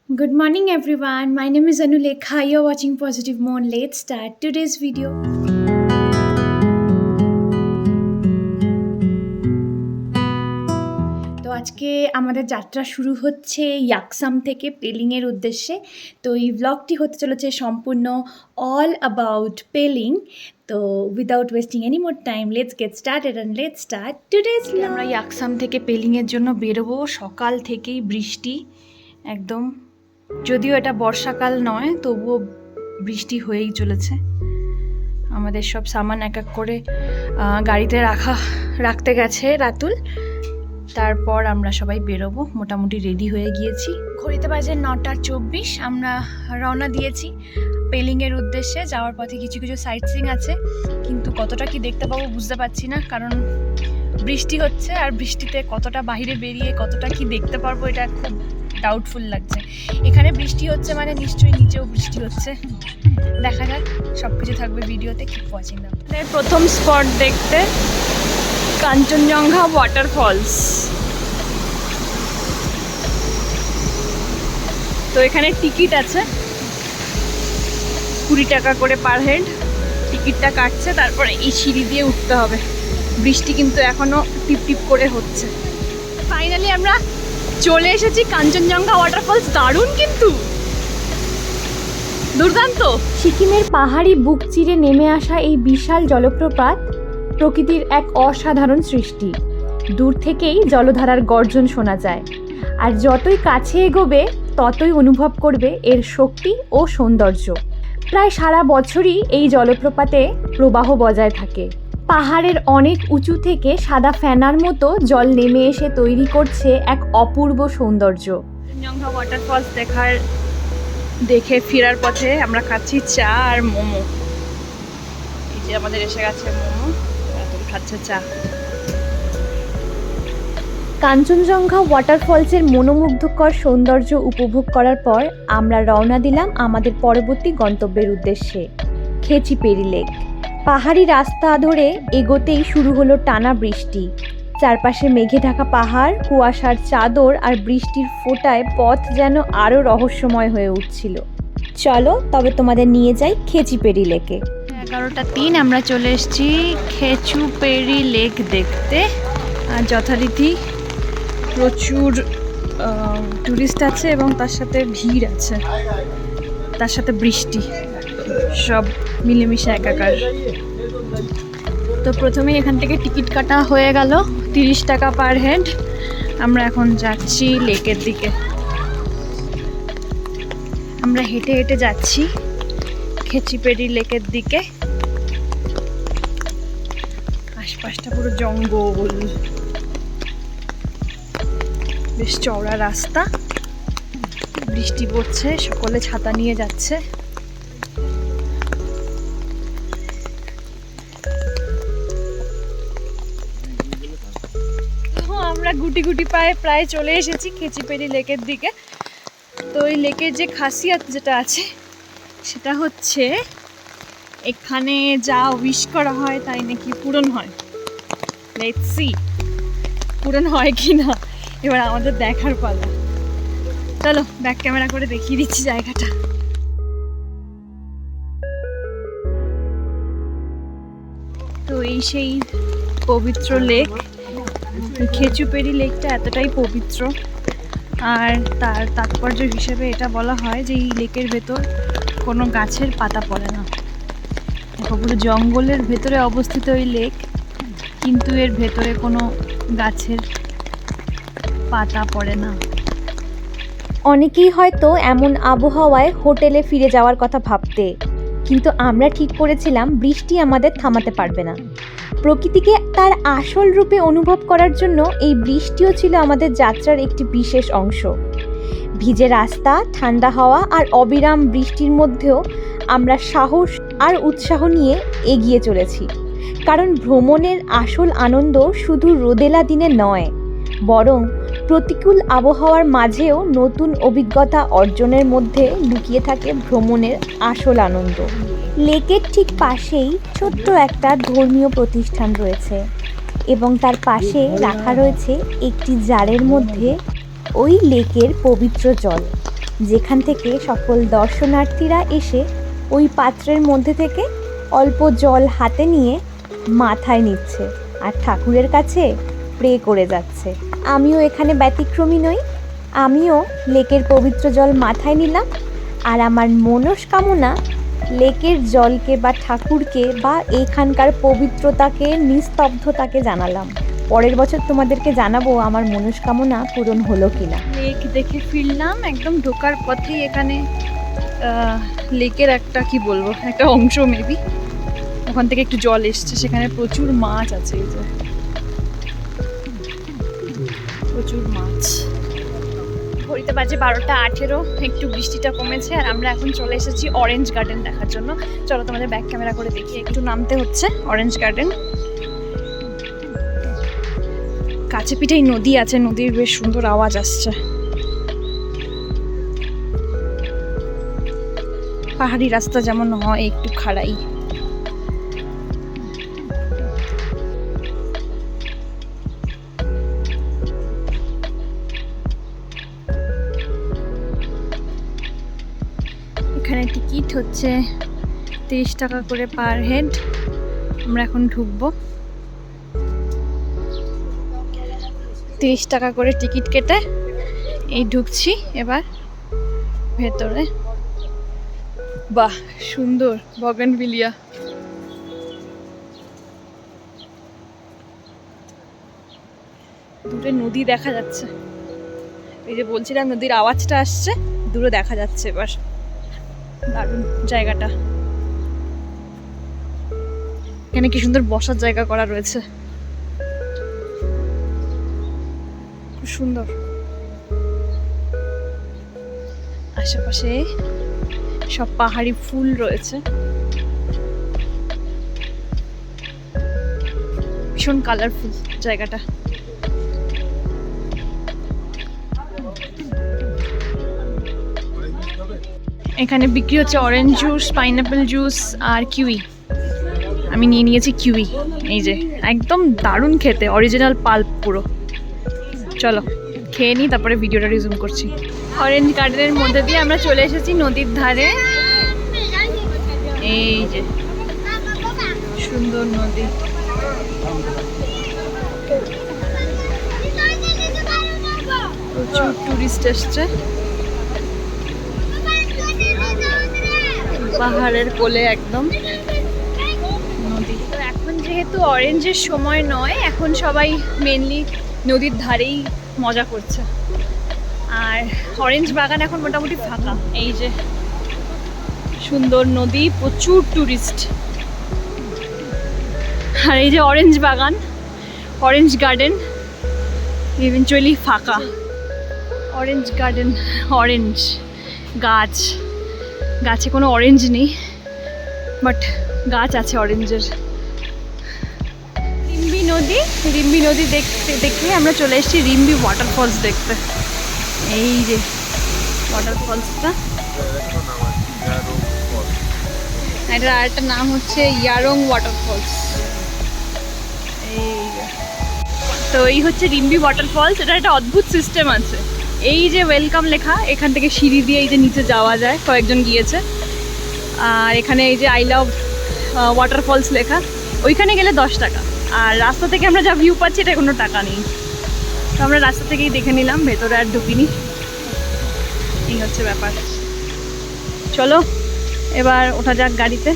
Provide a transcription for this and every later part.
Good morning everyone. My name is Anulekha. You're watching Positive Moon. Let's start today's video. তো আজকে আমাদের যাত্রা শুরু হচ্ছে ইয়াকসাম থেকে পেলিংয়ের উদ্দেশ্যে। তো এই ব্লগটি হতে চলেছে সম্পূর্ণ অল অ্যাবাউট পেলিং। তো without wasting any more time let's get started and let's start today's. আমরা ইয়াকসাম থেকে পেলিংয়ের জন্য বেরোবো। সকাল থেকেই বৃষ্টি একদম, যদিও এটা বর্ষাকাল নয় তবুও বৃষ্টি হয়েই চলেছে। আমাদের সব সামান এক এক করে গাড়িতে রাখতে গেছে রাতুল। তারপর আমরা সবাই বেরোবো, মোটামুটি রেডি হয়ে গিয়েছি। ঘড়িতে বাজে 9:24। আমরা রওনা দিয়েছি পেলিংয়ের উদ্দেশ্যে। যাওয়ার পথে কিছু কিছু সাইট সিইং আছে, কিন্তু কতটা কি দেখতে পাবো বুঝতে পারছি না, কারণ বৃষ্টি হচ্ছে। আর বৃষ্টিতে কতটা বাইরে বেরিয়ে কতটা কি দেখতে পারবো এটা খুব ডাউটফুল লাগছে। এখানে বৃষ্টি হচ্ছে মানে নিশ্চয়ই নিচেও বৃষ্টি হচ্ছে। দেখা যাক, সব কিছু থাকবে ভিডিওতে। Keep watching the. প্রথম স্পট দেখতে কাঞ্চনজঙ্ঘা ওয়াটারফলস। তো এখানে টিকিট আছে 20 টাকা করে পার হেড। টিকিটটা কাটছে, তারপরে এই সিঁড়ি দিয়ে উঠতে হবে। বৃষ্টি কিন্তু এখনো টিপ টিপ করে হচ্ছে। ফাইনালি আমরা চলে এসেছি কাঞ্চনজঙ্ঘা ওয়াটারফলস। দারুণ, কিন্তু দুর্দান্ত। সিকিমের পাহাড়ি বুক চিরে নেমে আসা এই বিশাল জলপ্রপাত প্রকৃতির এক অসাধারণ সৃষ্টি। দূর থেকেই জলধারার গর্জন শোনা যায়, আর যতই কাছে এগোবে ততই অনুভব করবে এর শক্তি ও সৌন্দর্য। প্রায় সারা বছরই এই জলপ্রপাতে প্রবাহ বজায় থাকে। পাহাড়ের অনেক উঁচু থেকে সাদা ফেনার মতো জল নেমে এসে তৈরি করছে এক অপূর্ব সৌন্দর্য। কাঞ্চনজঙ্ঘা ওয়াটারফলস দেখে ফেরার পথে আমরা খাচ্ছি চা আর মোমো। এই যে আমাদের এসে গেছে মোমো, খাচ্ছে চা। কাঞ্চনজঙ্ঘা ওয়াটারফলসের মনোমুগ্ধকর সৌন্দর্য উপভোগ করার পর আমরা রওনা দিলাম আমাদের পরবর্তী গন্তব্যের উদ্দেশ্যে, খেচিপেরি লেক। পাহাড়ি রাস্তা ধরে এগোতেই শুরু হলো টানা বৃষ্টি। চারপাশে মেঘে ঢাকা পাহাড়, কুয়াশার চাদর আর বৃষ্টির ফোঁটায় পথ যেন আরও রহস্যময় হয়ে উঠছিল। চলো তবে তোমাদের নিয়ে যাই খেচিপেরি লেকে। 11:03 আমরা চলে এসেছি খেচুপেরি লেক দেখতে। আর যথারীতি প্রচুর টুরিস্ট আছে এবং তার সাথে ভিড় আছে, তার সাথে বৃষ্টি, সব মিলেমিশে একাকার। তো প্রথমেই এখান থেকে টিকিট কাটা হয়ে গেল 30 টাকা পার হেড। আমরা এখন যাচ্ছি লেকের দিকে। আমরা হেঁটে হেঁটে যাচ্ছি খেচিপেরি লেকের দিকে। আশপাশটা পুরো জঙ্গল, বেশ চওড়া রাস্তা। বৃষ্টি পড়ছে, সকলে ছাতা নিয়ে যাচ্ছে। আমরা গুটি গুটি পায়ে প্রায় চলে এসেছি খেচিপেরি লেকের দিকে। তো এই লেকের যে খাসিয়াত যেটা আছে সেটা হচ্ছে এখানে যা উইশ করা হয় তাই নাকি পূরণ হয়। লেটস সি পূরণ হয় কি না, এবার আমাদের দেখার পালা। চলো ব্যাক ক্যামেরা করে দেখিয়ে দিচ্ছি জায়গাটা। তো এই সেই পবিত্র লেক। খেচুপেরি লেকটা এতটাই পবিত্র, আর তার তাৎপর্য হিসেবে এটা বলা হয় যে এই লেকের ভেতর কোনো গাছের পাতা পড়ে না। পুরো জঙ্গলের ভেতরে অবস্থিত এই লেক, কিন্তু এর ভেতরে কোনো গাছের পাতা পড়ে না। অনেকেই হয়তো এমন আবহাওয়ায় হোটেলে ফিরে যাওয়ার কথা ভাবতে, কিন্তু আমরা ঠিক করেছিলাম বৃষ্টি আমাদের থামাতে পারবে না। প্রকৃতিকে তার আসল রূপে অনুভব করার জন্য এই বৃষ্টিও ছিল আমাদের যাত্রার একটি বিশেষ অংশ। ভিজে রাস্তা, ঠান্ডা হাওয়া আর অবিরাম বৃষ্টির মধ্যেও আমরা সাহস আর উৎসাহ নিয়ে এগিয়ে চলেছি, কারণ ভ্রমণের আসল আনন্দ শুধু রোদেলা দিনে নয়, বরং প্রতিকূল আবহাওয়ার মাঝেও নতুন অভিজ্ঞতা অর্জনের মধ্যে লুকিয়ে থাকে ভ্রমণের আসল আনন্দ। লেকের ঠিক পাশেই ছোট্ট একটা ধর্মীয় প্রতিষ্ঠান রয়েছে এবং তার পাশে রাখা রয়েছে একটি জারের মধ্যে ওই লেকের পবিত্র জল। যেখান থেকে সকল দর্শনার্থীরা এসে ওই পাত্রের মধ্যে থেকে অল্প জল হাতে নিয়ে মাথায় নিচ্ছে আর ঠাকুরের কাছে প্রে করে যাচ্ছে। আমিও এখানে ব্যতিক্রমী নই, আমিও লেকের পবিত্র জল মাথায় নিলাম আর আমার মনস্কামনা লেকের জলকে বা ঠাকুরকে বা এইখানকার পবিত্রতাকে, নিস্তব্ধতাকে জানালাম। পরের বছর তোমাদেরকে জানাবো আমার মনস্কামনা পূরণ হলো কিনা। লেক দেখে ফিরলাম, একদম ঢোকার পথেই এখানে লেকের একটা কি বলবো একটা অংশ মেবি, ওখান থেকে একটু জল এসছে, সেখানে প্রচুর মাছ আছে। এই যে প্রচুর মাছ। ঘড়িতে বাজে 12:18, একটু বৃষ্টিটা কমেছে আর আমরা এখন চলে এসেছি অরেঞ্জ গার্ডেন দেখার জন্য। চলো তোমাদের ব্যাক ক্যামেরা করে দেখি। একটু নামতে হচ্ছে অরেঞ্জ গার্ডেন। কাছে পিঠেই নদী আছে, নদীর বেশ সুন্দর আওয়াজ আসছে। পাহাড়ি রাস্তা যেমন হয় একটু খাড়াই। এখানে টিকিট হচ্ছে 30 টাকা করে পার হেড। আমরা এখন ঢুকবো। 30 টাকা করে টিকিট কেটে এই ঢুকছি এবার ভেতরে। বাহ, সুন্দর বগেনভিলিয়া। দূরে নদী দেখা যাচ্ছে। এই যে বলছিলাম নদীর আওয়াজটা আসছে, দূরে দেখা যাচ্ছে এবার। দারুণ জায়গাটা। এখানে কি সুন্দর বসার জায়গা করা রয়েছে, খুব সুন্দর। আশেপাশে সব পাহাড়ি ফুল রয়েছে, ভীষণ কালারফুল জায়গাটা। এখানে বিক্রি হচ্ছে অরেঞ্জ জুস, পাইনাপেল জুস আর কিউই। আমি নিয়ে নিয়েছি কিউই। এই যে একদম দারুণ খেতে, অরিজিনাল পাল্প পুরো। চলো খেয়ে নিই, তারপরে ভিডিওটা রিজুম করছি। অরেঞ্জ গার্ডেনের মধ্যে দিয়ে আমরা চলে এসেছি নদীর ধারে। এই যে সুন্দর নদী। প্রচুর টুরিস্ট এসছে। পাহাড়ের কোলে একদম নদী। তো এখন যেহেতু অরেঞ্জের সময় নয়, এখন সবাই মেনলি নদীর ধারেই মজা করছে। আর অরেঞ্জ বাগান এখন মোটামুটি ফাঁকা। এই যে সুন্দর নদী, প্রচুর টুরিস্ট। আর এই যে অরেঞ্জ বাগান, অরেঞ্জ গার্ডেন ইভেনচুয়ালি ফাঁকা। অরেঞ্জ গার্ডেন, অরেঞ্জ গাছ, গাছে কোনো অরেঞ্জ নেই বাট গাছ আছে অরেঞ্জের। রিম্বি নদী দেখে আমরা চলে এসেছি রিম্বি ওয়াটারফলস দেখতে। এই যে ওয়াটারফলসটা, এটার আরেকটা নাম হচ্ছে ইয়ারং ওয়াটারফলস। এই তো এই হচ্ছে রিম্বি ওয়াটারফলস। এটা একটা অদ্ভুত সিস্টেম আছে। এই যে ওয়েলকাম লেখা, এখান থেকে সিঁড়ি দিয়ে এই যে নিচে যাওয়া যায়, কয়েকজন গিয়েছে। আর এখানে এই যে আই লাভ ওয়াটারফলস লেখা, ওইখানে গেলে 10 টাকা। আর রাস্তা থেকে আমরা যা ভিউ পাচ্ছি এটা কোনো টাকা নেই। তো আমরা রাস্তা থেকেই দেখে নিলাম, ভেতরে আর ঢুকিনি। এই হচ্ছে ব্যাপার। চলো এবার ওঠা যাক গাড়িতে।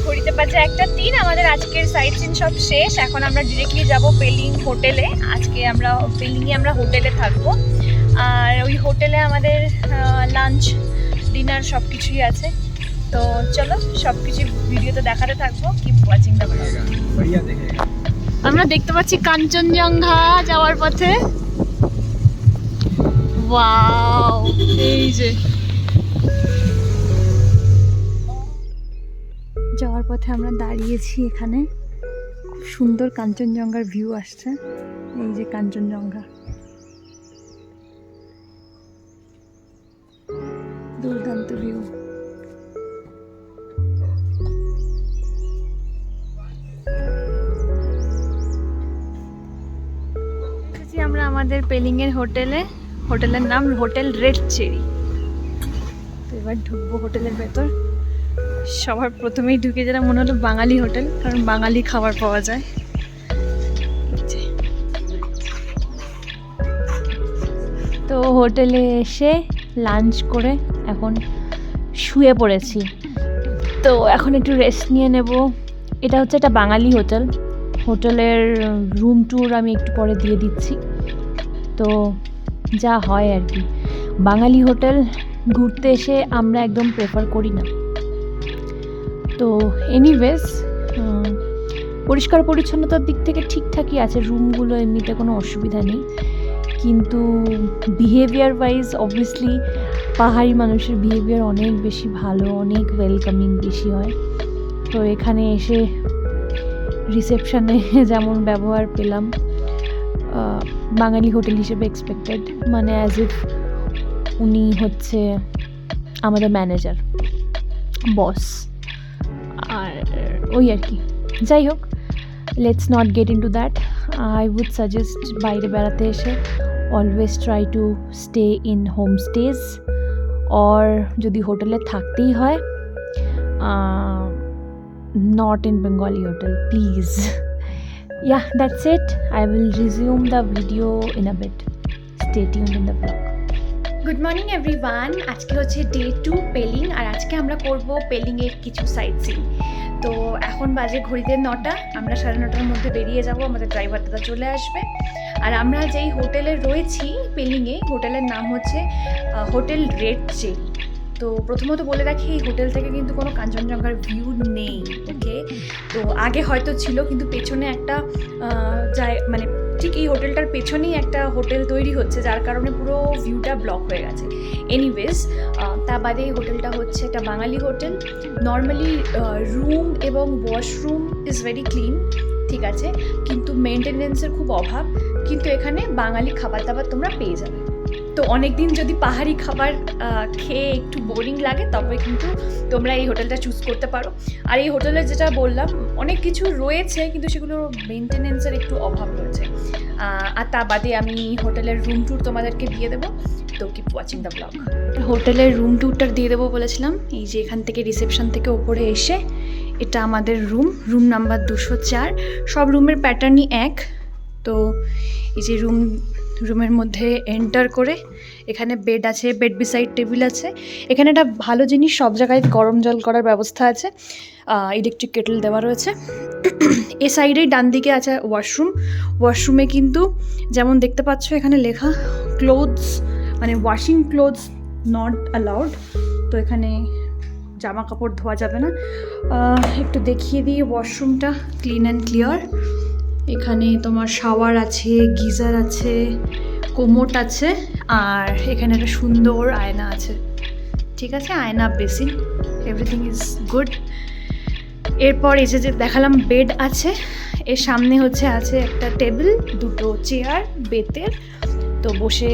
ঘড়িতে বাজে 1:03। আমাদের আজকের সাইট সিন সব শেষ। এখন আমরা ডিরেক্টলি যাব পেলিং হোটেলে। আজকে আমরা পেলিংয়ে হোটেলে থাকবো। আর ওই হোটেলে আমাদের লাঞ্চ, ডিনার সব কিছুই আছে। তো চলো সব কিছু ভিডিওতে দেখাতে থাকবো। Keep watching the video. আমরা দেখতে পাচ্ছি কাঞ্চনজঙ্ঘা যাওয়ার পথে। ওয়াও, এই যে যাওয়ার পথে আমরা দাঁড়িয়েছি এখানে। খুব সুন্দর কাঞ্চনজঙ্ঘার ভিউ আসছে। এই যে কাঞ্চনজঙ্ঘা, দুর্দান্ত ভিউ। আমরা আমাদের পেলিংয়ের হোটেলে। হোটেলের নাম হোটেল রেড চেরি। তো এবার ঢুকবো হোটেলের ভেতর। সবার প্রথমেই ঢুকে যেটা মনে হলো বাঙালি হোটেল, কারণ বাঙালি খাবার পাওয়া যায়। তো হোটেলে এসে লাঞ্চ করে এখন শুয়ে পড়েছি। তো এখন একটু রেস্ট নিয়ে নেব। এটা হচ্ছে একটা বাঙালি হোটেল। হোটেলের রুম ট্যুর আমি একটু পরে দিয়ে দিচ্ছি। তো যা হয় আর কি, বাঙালি হোটেল ঘুরতে এসে আমরা একদম প্রেফার করি না। তো এনিওয়েজ পরিষ্কার পরিচ্ছন্নতার দিক থেকে ঠিকঠাকই আছে, রুমগুলো এমনিতে কোনো অসুবিধা নেই। কিন্তু বিহেভিয়ার ওয়াইজ অবভিয়াসলি পাহাড়ি মানুষের বিহেভিয়ার অনেক বেশি ভালো, অনেক ওয়েলকামিং বেশি হয়। তো এখানে এসে রিসেপশানে যেমন ব্যবহার পেলাম বাঙালি হোটেল হিসেবে এক্সপেক্টেড, মানে অ্যাজ ইফ উনি হচ্ছে আমাদের ম্যানেজার, বস। আর ওই আর কি, যাই হোক, let's not get into that. I would suggest বাইরে বেড়াতে এসে always try to stay in homestays, or যদি হোটেলে থাকতেই হয় not in Bengali hotel, please. Yeah, that's it. I will resume the video in a bit. Stay tuned in the vlog. Good morning everyone. আজকে হচ্ছে day 2 Pelling, আর আজকে আমরা করব পেলিংয়ের কিছু সাইট সিন। তো এখন বাজে ঘড়িতে 9টা, আমরা 9:30টার মধ্যে বেরিয়ে যাব, আমাদের ড্রাইভার দাদা চলে আসবে। আর আমরা যেই হোটেলে রয়েছি পেলিংয়ে, হোটেলের নাম হচ্ছে হোটেল রেড চেরি। তো প্রথমত বলে রাখি, এই হোটেল থেকে কিন্তু কোনো কাঞ্চনজঙ্ঘার ভিউ নেই, ওকে? তো আগে হয়তো ছিল, কিন্তু পেছনে একটা মানে ঠিক এই হোটেলটার পেছনেই একটা হোটেল তৈরি হচ্ছে, যার কারণে পুরো ভিউটা ব্লক হয়ে গেছে। এনিওয়েজ, তা বাদে এই হোটেলটা হচ্ছে একটা বাঙালি হোটেল। নর্মালি রুম এবং ওয়াশরুম ইজ ভেরি ক্লিন, ঠিক আছে, কিন্তু মেনটেনেন্সের খুব অভাব। কিন্তু এখানে বাঙালি খাবার দাবার তোমরা পেয়ে যাবে। তো অনেক দিন যদি পাহাড়ি খাবার খেয়ে একটু বোরিং লাগে, তবে কিন্তু তোমরা এই হোটেলটা চুজ করতে পারো। আর এই হোটেলে যেটা বললাম, অনেক কিছু রয়েছে, কিন্তু সেগুলোর মেনটেনেন্সের একটু অভাব রয়েছে। আর তা বাদে আমি হোটেলের রুম ট্যুর তোমাদেরকে দিয়ে দেবো। তো কিপ ওয়াচিং দ্য ব্লগ। হোটেলের রুম ট্যুরটা দিয়ে দেবো বলেছিলাম। এই যে এখান থেকে রিসেপশন থেকে ওপরে এসে, এটা আমাদের রুম নাম্বার 204। সব রুমের প্যাটার্নই এক। তো এই যে রুমের মধ্যে এন্টার করে এখানে বেড আছে, বেড বিসাইড টেবিল আছে। এখানে একটা ভালো জিনিস, সব জায়গায় গরম জল করার ব্যবস্থা আছে, ইলেকট্রিক কেটল দেওয়া রয়েছে। এ সাইডেই ডান দিকে আছে ওয়াশরুমে কিন্তু যেমন দেখতে পাচ্ছ এখানে লেখা ক্লোথস, মানে ওয়াশিং ক্লোথস নট অ্যালাউড। তো এখানে জামা কাপড় ধোয়া যাবে না। একটু দেখিয়ে দিই, ওয়াশরুমটা ক্লিন অ্যান্ড ক্লিয়ার। এখানে তোমার শাওয়ার আছে, গিজার আছে, কোমোট আছে, আর এখানে একটা সুন্দর আয়না আছে, ঠিক আছে, আয়না, বেসিন, এভরিথিং ইজ গুড। এরপর এই যে দেখালাম বেড আছে, এর সামনে আছে একটা টেবিল, দুটো চেয়ার বেতের, তো বসে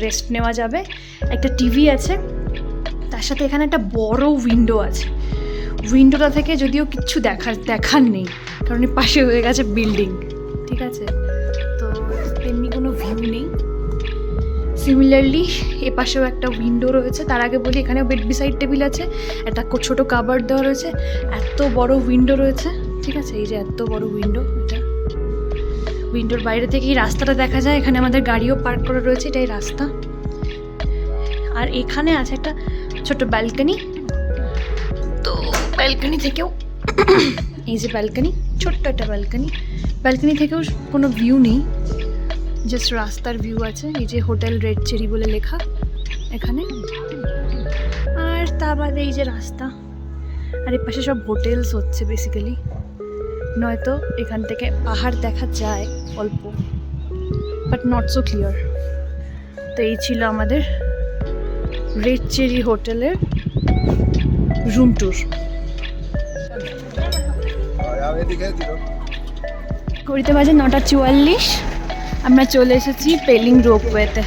রেস্ট নেওয়া যাবে। একটা টিভি আছে, তার সাথে এখানে একটা বড় উইন্ডো আছে। উইন্ডোটা থেকে যদিও কিচ্ছু দেখার নেই, কারণ এর পাশে হয়ে গেছে বিল্ডিং, ঠিক আছে, তো তেমনি কোনো ভিউ নেই। সিমিলারলি এ পাশেও একটা উইন্ডো রয়েছে। তার আগে বলি, এখানেও বেড বিসাইড টেবিল আছে, একটা ছোটো কাবার্ড দেওয়া রয়েছে, এত বড় উইন্ডো রয়েছে, ঠিক আছে, এই যে এত বড় উইন্ডো। এটা উইন্ডোর বাইরে থেকেই রাস্তাটা দেখা যায়। এখানে আমাদের গাড়িও পার্ক করা রয়েছে, এটাই রাস্তা। আর এখানে আছে একটা ছোট ব্যালকনি। তো ব্যালকনি থেকেও এই যে ব্যালকনি, ছোট্ট একটা ব্যালকনি থেকেও কোনো ভিউ নেই, জাস্ট রাস্তার ভিউ আছে। এই যে হোটেল রেড চেরি বলে লেখা এখানে। আর তা বাদে এই যে রাস্তা, আর এর পাশে সব হোটেলস হচ্ছে বেসিক্যালি, নয়তো এখান থেকে পাহাড় দেখা যায় অল্প, বাট নট সো ক্লিয়ার। তো এই ছিল আমাদের রেড চেরি হোটেলের রুম ট্যুর। ঘড়িতে বাজে 9:44, আমরা চলে এসেছি পেলিং রোপওয়েতে।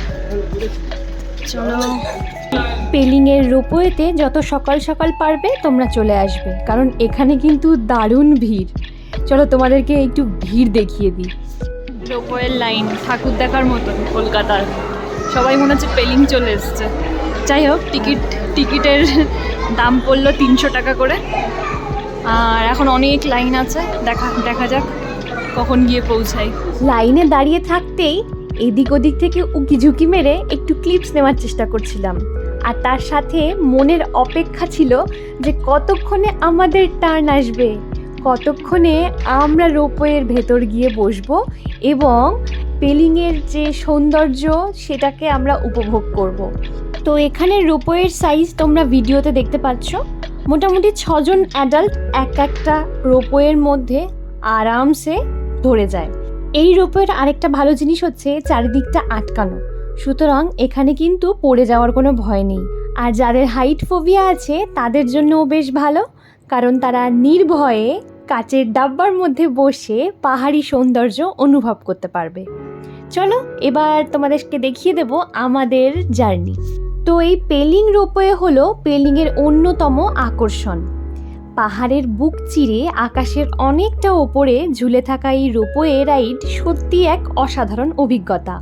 চলো, পেলিংয়ের রোপওয়েতে যত সকাল সকাল পারবে তোমরা চলে আসবে, কারণ এখানে কিন্তু দারুণ ভিড়। চলো তোমাদেরকে একটু ভিড় দেখিয়ে দিই। রোপওয়ের লাইন ঠাকুর দেখার মতন কলকাতার। সবাই মনে হচ্ছে পেলিং চলে এসছে। যাই হোক, টিকিটের দাম পড়লো 300 টাকা করে। আর এখন অনেক লাইন আছে, দেখা যাক কখন গিয়ে পৌঁছাই। লাইনে দাঁড়িয়ে থাকতেই এদিক ওদিক থেকে উকি ঝুঁকি মেরে একটু ক্লিপস নেওয়ার চেষ্টা করছিলাম। আর তার সাথে মনের অপেক্ষা ছিল যে কতক্ষণে আমাদের টার্ন আসবে, কতক্ষণে আমরা রোপওয়ের ভেতর গিয়ে বসবো এবং পেলিংয়ের যে সৌন্দর্য সেটাকে আমরা উপভোগ করব। তো এখানে রোপওয়ের সাইজ তোমরা ভিডিওতে দেখতে পাচ্ছ। মোটামুটি 6 জন অ্যাডাল্ট একটা রোপওয়ের মধ্যে আরামসে ধরে যায়। এই রোপওয়ের আরেকটা ভালো জিনিস হচ্ছে চারিদিকটা আটকানো, সুতরাং এখানে কিন্তু পড়ে যাওয়ার কোনো ভয় নেই। আর যাদের হাইট ফোবিয়া আছে তাদের জন্যও বেশ ভালো, কারণ তারা নির্ভয়ে কাচের ডাব্বার মধ্যে বসে পাহাড়ি সৌন্দর্য অনুভব করতে পারবে। চলো এবার তোমাদেরকে দেখিয়ে দেব আমাদের জার্নি। তো এই পেলিং রোপওয়ে হলো পেলিংয়ের অন্যতম আকর্ষণ। পাহাড়ের বুক চিরে আকাশের অনেকটা ওপরে ঝুলে থাকা এই রোপওয়ে রাইড সত্যি এক অসাধারণ অভিজ্ঞতা।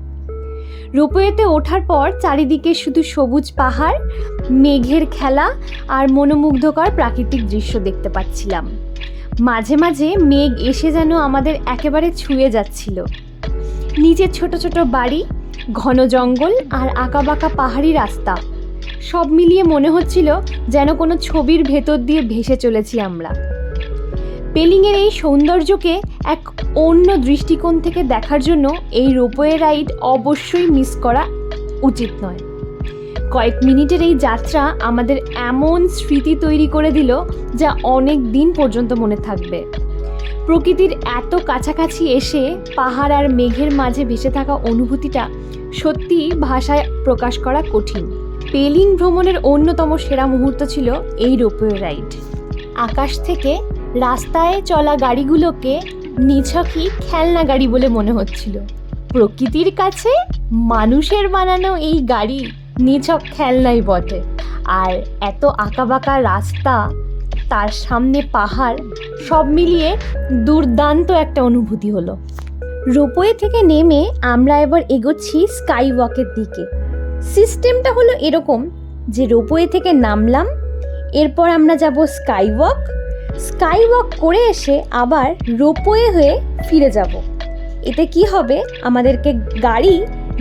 রোপওয়েতে ওঠার পর চারিদিকে শুধু সবুজ পাহাড়, মেঘের খেলা আর মনোমুগ্ধকর প্রাকৃতিক দৃশ্য দেখতে পাচ্ছিলাম। মাঝে মাঝে মেঘ এসে যেন আমাদের একেবারে ছুঁয়ে যাচ্ছিল। নিচে ছোট ছোট বাড়ি, ঘন জঙ্গল আর আঁকাবাঁকা পাহাড়ি রাস্তা, সব মিলিয়ে মনে হচ্ছিল যেন কোনো ছবির ভেতর দিয়ে ভেসে চলেছি আমরা। পেলিংয়ের এই সৌন্দর্যকে এক অন্য দৃষ্টিকোণ থেকে দেখার জন্য এই রোপওয়ে রাইড অবশ্যই মিস করা উচিত নয়। কয়েক মিনিটের এই যাত্রা আমাদের এমন স্মৃতি তৈরি করে দিল যা অনেক দিন পর্যন্ত মনে থাকবে। প্রকৃতির এত কাছাকাছি এসে পাহাড় আর মেঘের মাঝে ভেসে থাকা অনুভূতিটা সত্যি ভাষায় প্রকাশ করা কঠিন। পেলিং ভ্রমণের অন্যতম সেরা মুহূর্ত ছিল এই রোপওয়ে রাইড। আকাশ থেকে রাস্তায় চলা গাড়িগুলোকে নিছকই খেলনা গাড়ি বলে মনে হচ্ছিল। প্রকৃতির কাছে মানুষের বানানো এই গাড়ি নিছক খেলনাই বটে। আর এত আঁকাবাঁকা রাস্তা, তার সামনে পাহাড়, সব মিলিয়ে দুর্দান্ত একটা অনুভূতি হলো। রোপওয়ে থেকে নেমে আমরা এবার এগোচ্ছি স্কাই ওয়াকের দিকে। সিস্টেমটা হলো এরকম যে রোপওয়ে থেকে নামলাম, এরপর আমরা যাব স্কাই ওয়াক করে এসে আবার রোপওয়ে হয়ে ফিরে যাব। এতে কি হবে, আমাদেরকে গাড়ি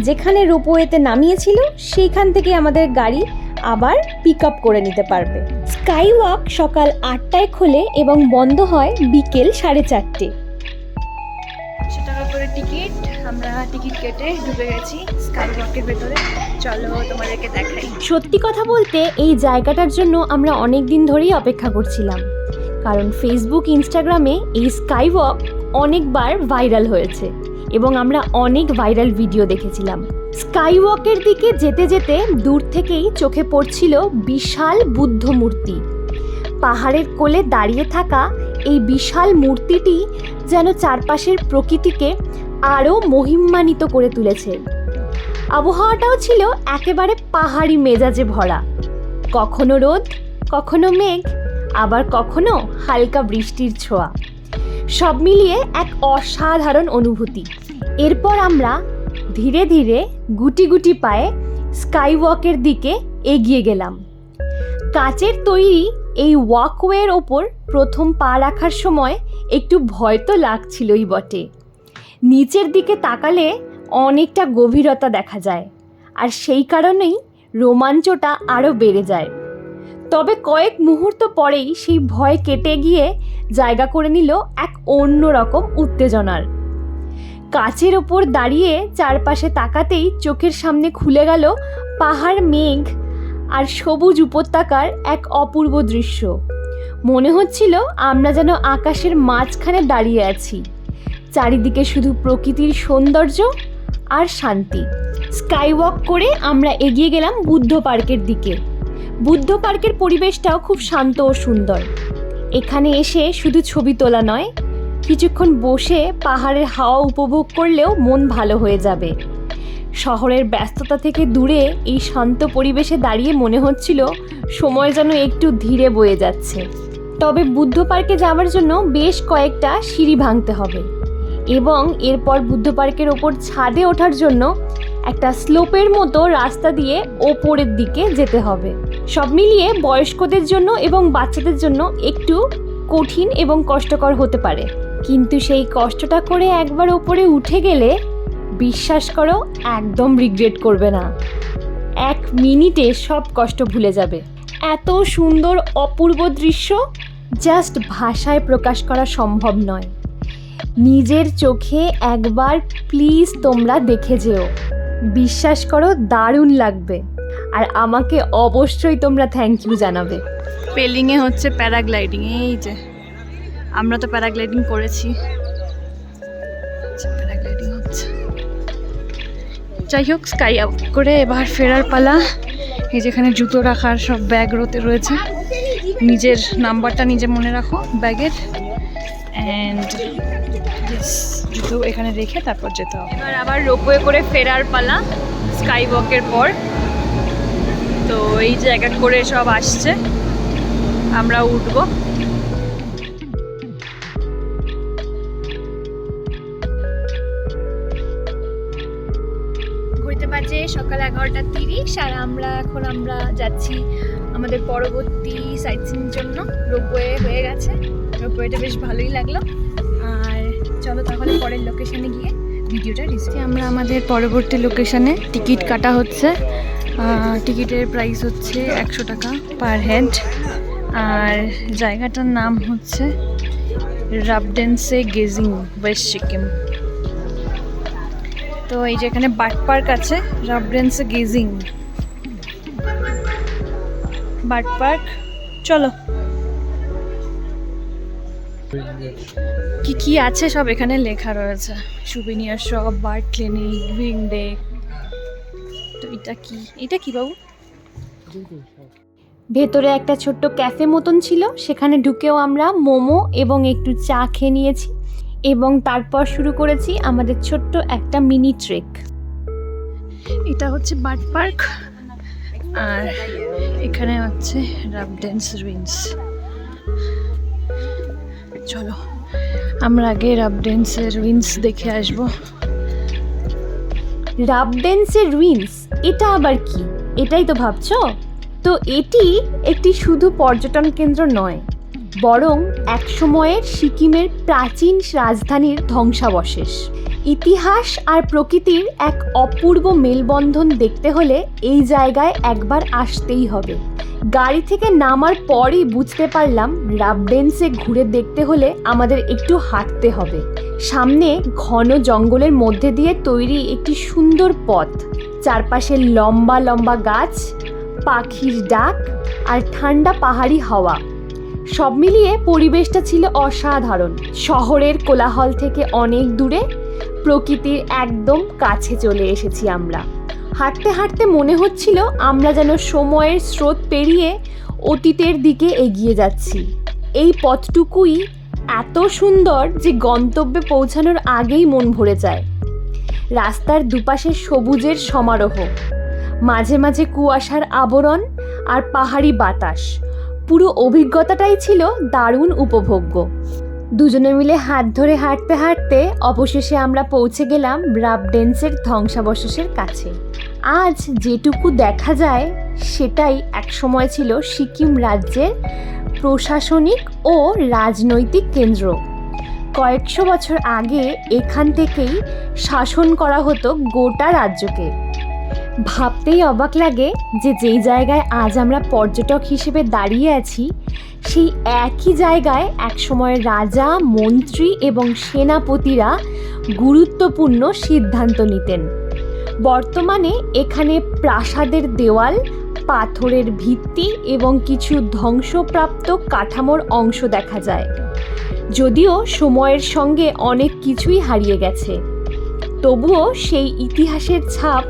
যেখানে রোপওয়েতে নামিয়েছিল সেইখান থেকে আমাদের গাড়ি আবার পিক আপ করে নিতে পারবে। স্কাই ওয়াক সকাল 8টায় খোলে এবং বন্ধ হয় বিকেল 4:30। 100 টাকা করে টিকিট। আমরা টিকিট কেটে ঢুকে গেছি স্কাই ওয়াকের ভেতরে। চলো তোমাদেরকে দেখাই। সত্যি কথা বলতে এই জায়গাটার জন্য আমরা অনেক দিন ধরেই অপেক্ষা করছিলাম, কারণ ফেসবুক, ইনস্টাগ্রামে এই স্কাই ওয়াক অনেকবার ভাইরাল হয়েছে এবং আমরা অনেক ভাইরাল ভিডিও দেখেছিলাম। স্কাই ওয়াকের দিকে যেতে যেতে দূর থেকেই চোখে পড়ছিল বিশাল বুদ্ধ মূর্তি। পাহাড়ের কোলে দাঁড়িয়ে থাকা এই বিশাল মূর্তিটি যেন চারপাশের প্রকৃতিকে আরও মহিমান্বিত করে তুলেছে। আবহাওয়াটাও ছিল একেবারে পাহাড়ি মেজাজে ভরা, কখনো রোদ, কখনো মেঘ, আবার কখনো হালকা বৃষ্টির ছোঁয়া, সব মিলিয়ে এক অসাধারণ অনুভূতি। এরপর আমরা ধীরে ধীরে গুটি গুটি পায়ে স্কাই ওয়াকের দিকে এগিয়ে গেলাম। কাচের তৈরি এই ওয়াকওয়ের ওপর প্রথম পা রাখার সময় একটু ভয় তো লাগছিলই বটে। নিচের দিকে তাকালে অনেকটা গভীরতা দেখা যায়, আর সেই কারণেই রোমাঞ্চটা আরও বেড়ে যায়। তবে কয়েক মুহূর্ত পরেই সেই ভয় কেটে গিয়ে জায়গা করে নিল এক অন্যরকম উত্তেজনার। কাচের ওপর দাঁড়িয়ে চারপাশে তাকাতেই চোখের সামনে খুলে গেল পাহাড়, মেঘ আর সবুজ উপত্যকার এক অপূর্ব দৃশ্য। মনে হচ্ছিল আমরা যেন আকাশের মাঝখানে দাঁড়িয়ে আছি, চারিদিকে শুধু প্রকৃতির সৌন্দর্য আর শান্তি। স্কাই ওয়াক করে আমরা এগিয়ে গেলাম বুদ্ধ পার্কের দিকে। বুদ্ধ পার্কের পরিবেশটাও খুব শান্ত ও সুন্দর। এখানে এসে শুধু ছবি তোলা নয়, কিছুক্ষণ বসে পাহাড়ের হাওয়া উপভোগ করলেও মন ভালো হয়ে যাবে। শহরের ব্যস্ততা থেকে দূরে এই শান্ত পরিবেশে দাঁড়িয়ে মনে হচ্ছিল সময় যেন একটু ধীরে বয়ে যাচ্ছে। তবে বুদ্ধ পার্কে যাওয়ার জন্য বেশ কয়েকটা সিঁড়ি ভাঙতে হবে এবং এরপর বুদ্ধ পার্কের ওপর ছাদে ওঠার জন্য একটা স্লোপের মতো রাস্তা দিয়ে ওপরের দিকে যেতে হবে। সব মিলিয়ে বয়স্কদের জন্য এবং বাচ্চাদের জন্য একটু কঠিন এবং কষ্টকর হতে পারে, কিন্তু সেই কষ্টটা করে একবার ওপরে উঠে গেলে বিশ্বাস করো একদম রিগ্রেট করবে না। 1 মিনিটে সব কষ্ট ভুলে যাবে। এত সুন্দর অপূর্ব দৃশ্য জাস্ট ভাষায় প্রকাশ করা সম্ভব নয়। নিজের চোখে একবার প্লিজ তোমরা দেখে যেও, বিশ্বাস করো দারুণ লাগবে। আর আমাকে অবশ্যই তোমরা থ্যাংক ইউ জানাবে। পেলিংয়ে হচ্ছে প্যারাগ্লাইডিং। এই যে আমরা তো প্যারাগ্লাইডিং করেছি, প্যারাগ্লাইডিং হচ্ছে। যাই হোক, স্কাই আউট করে এবার ফেরার পালা। এই যেখানে জুতো রাখার সব ব্যাগ রয়েছে, নিজের নাম্বারটা নিজে মনে রাখো ব্যাগের, অ্যান্ড জুতো এখানে রেখে তারপর যেতে হবে। এবার আবার রোপওয়ে করে ফেরার পালা স্কাই ওয়াকের পর। তো এই জায়গা করে সব আসছে, আমরা উঠবো। ঘুরতে বাজে সকাল 11:30 আর আমরা যাচ্ছি আমাদের পরবর্তী সাইট সিইং জন্য। রোপওয়ে হয়ে গেছে, রোপওয়েটা বেশ ভালোই লাগলো। আর চলো তাহলে পরের লোকেশনে গিয়ে ভিডিওটা রিসিভ। আমরা আমাদের পরবর্তী লোকেশনে টিকিট কাটা হচ্ছে। টিকিটের প্রাইস হচ্ছে 100 টাকা পার হেড। আর জায়গাটার নাম হচ্ছে রাবডেন্সে গেজিং, ওয়েস্ট সিকিম। তো এই যে এখানে বার্ড পার্ক আছে, রাবডেন্সে গেজিং বার্ড পার্ক। চলো কি কি আছে সব এখানে লেখা রয়েছে, souvenir shop, bird clinic, wing deck. তো এটা কি বাবু? ভেতরে একটা ছোট্ট ক্যাফে মতন ছিল, সেখানে ঢুকেও আমরা মোমো এবং একটু চা খেয়ে নিয়েছি এবং তারপর শুরু করেছি আমাদের ছোট্ট একটা মিনি ট্রেক। এটা হচ্ছে বার্ড পার্ক আর এখানে হচ্ছে রাবডেন্স রুইন্স। চলো আমরা আগে রাবডেন্সের রুইন্স দেখে আসবো। রাবডেন্সের রুইন্স এটা আবার কি? এটাই তো ভাবছো? তো এটি একটি শুধু পর্যটন কেন্দ্র নয়, বরং একসময়ের সিকিমের প্রাচীন রাজধানীর ধ্বংসাবশেষ। ইতিহাস আর প্রকৃতির এক অপূর্ব মেলবন্ধন দেখতে হলে এই জায়গায় একবার আসতেই হবে। গাড়ি থেকে নামার পরই বুঝতে পারলাম রাবডেন্সে ঘুরে দেখতে হলে আমাদের একটু হাঁটতে হবে। সামনে ঘন জঙ্গলের মধ্যে দিয়ে তৈরি একটি সুন্দর পথ, চারপাশে লম্বা লম্বা গাছ, পাখির ডাক আর ঠান্ডা পাহাড়ি হাওয়া। সব মিলিয়ে পরিবেশটা ছিল অসাধারণ। শহরের কোলাহল থেকে অনেক দূরে, প্রকৃতির একদম কাছে চলে এসেছি আমরা। হাঁটতে হাঁটতে মনে হচ্ছিল আমরা যেন সময়ের স্রোত পেরিয়ে অতীতের দিকে এগিয়ে যাচ্ছি। এই পথটুকুই এত সুন্দর যে গন্তব্যে পৌঁছানোর আগেই মন ভরে যায়। রাস্তার দুপাশে সবুজের সমারোহ, মাঝে মাঝে কুয়াশার আবরণ আর পাহাড়ি বাতাস, পুরো অভিজ্ঞতাটাই ছিল দারুণ উপভোগ্য। দুজনে মিলে হাত ধরে হাঁটতে হাঁটতে অবশেষে আমরা পৌঁছে গেলাম রাবডেন্সের ধ্বংসাবশেষের কাছে। আজ যেটুকু দেখা যায় সেটাই একসময় ছিল সিকিম রাজ্যের প্রশাসনিক ও রাজনৈতিক কেন্দ্র। কয়েকশো বছর আগে এখান থেকেই শাসন করা হতো গোটা রাজ্যকে। ভাবতেই অবাক লাগে যে যেই জায়গায় আজ আমরা পর্যটক হিসেবে দাঁড়িয়ে আছি, সেই একই জায়গায় একসময় রাজা, মন্ত্রী এবং সেনাপতিরা গুরুত্বপূর্ণ সিদ্ধান্ত নিতেন। বর্তমানে এখানে প্রাসাদের দেওয়াল, পাথরের ভিত্তি এবং কিছু ধ্বংসপ্রাপ্ত কাঠামোর অংশ দেখা যায়। যদিও সময়ের সঙ্গে অনেক কিছুই হারিয়ে গেছে, তবুও সেই ইতিহাসের ছাপ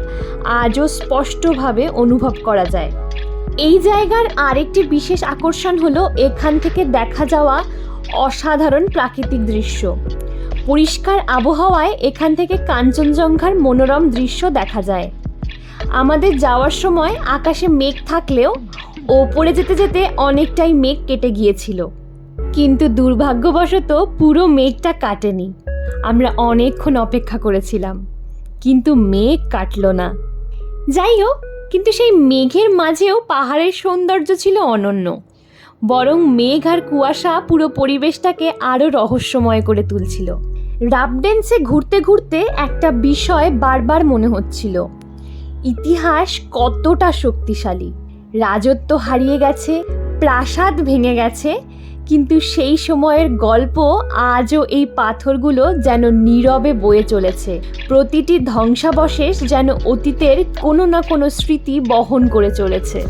আজও স্পষ্টভাবে অনুভব করা যায়। এই জায়গার আরেকটি বিশেষ আকর্ষণ হলো এখান থেকে দেখা যাওয়া অসাধারণ প্রাকৃতিক দৃশ্য। পরিষ্কার আবহাওয়ায় এখান থেকে কাঞ্চনজঙ্ঘার মনোরম দৃশ্য দেখা যায়। আমাদের যাওয়ার সময় আকাশে মেঘ থাকলেও ওপরে যেতে যেতে অনেকটাই মেঘ কেটে গিয়েছিল, কিন্তু দুর্ভাগ্যবশত পুরো মেঘটা কাটেনি। আমরা অনেকক্ষণ অপেক্ষা করেছিলাম, কিন্তু মেঘ কাটল না। যাই হোক, কিন্তু সেই মেঘের মাঝেও পাহাড়ের সৌন্দর্য ছিল অনন্য। বরং মেঘ আর কুয়াশা পুরো পরিবেশটাকে আরও রহস্যময় করে তুলছিল। রাবডেন্সে ঘুরতে ঘুরতে একটা বিষয় বারবার মনে হচ্ছিল, ইতিহাস কতটা শক্তিশালী। রাজত্ব হারিয়ে গেছে, প্রাসাদ ভেঙে গেছে, কিন্তু সেই সময়ের গল্প আজও এই পাথরগুলো যেন নীরবে বয়ে চলেছে। প্রতিটি ধ্বংসাবশেষ যেন অতীতের কোনো না কোনো স্মৃতি বহন করে চলেছে।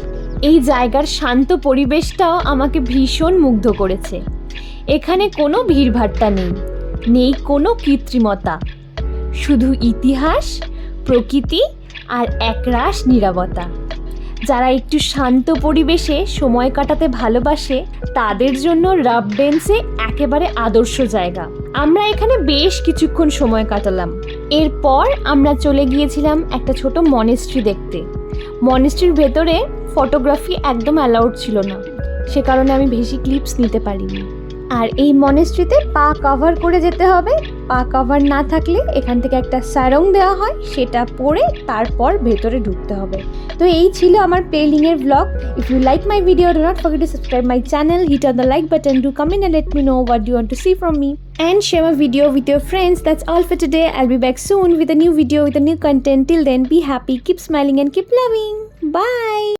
এই জায়গার শান্ত পরিবেশটাও আমাকে ভীষণ মুগ্ধ করেছে। এখানে কোনো ভিড়ভাট্টা নেই, নেই কোনো কৃত্রিমতা, শুধু ইতিহাস, প্রকৃতি আর একরাশ নীরবতা। যারা একটু শান্ত পরিবেশে সময় কাটাতে ভালোবাসে তাদের জন্য রাবডেন্সে একেবারে আদর্শ জায়গা। আমরা এখানে বেশ কিছুক্ষণ সময় কাটালাম। এরপর আমরা চলে গিয়েছিলাম একটা ছোট মনেস্ট্রি দেখতে। মনেস্ট্রির ভেতরে ফটোগ্রাফি একদম অ্যালাউড ছিল না, সে কারণে আমি বেশি ক্লিপস নিতে পারিনি। আর এই মনেস্ট্রিতে পা কভার করে যেতে হবে। পা কভার না থাকলে এখান থেকে একটা সারং দেওয়া হয়, সেটা পরে তারপর ভেতরে ঢুকতে হবে। তো এই ছিল আমার পেলিংয়ের blog. If you like my video, do not forget to subscribe my channel, hit on the like button, do comment and let me know what you want to see from me, and share my video with your friends. That's all for today. I'll be back soon with a new video with a new content. Till then, be happy, keep smiling and keep loving. Bye.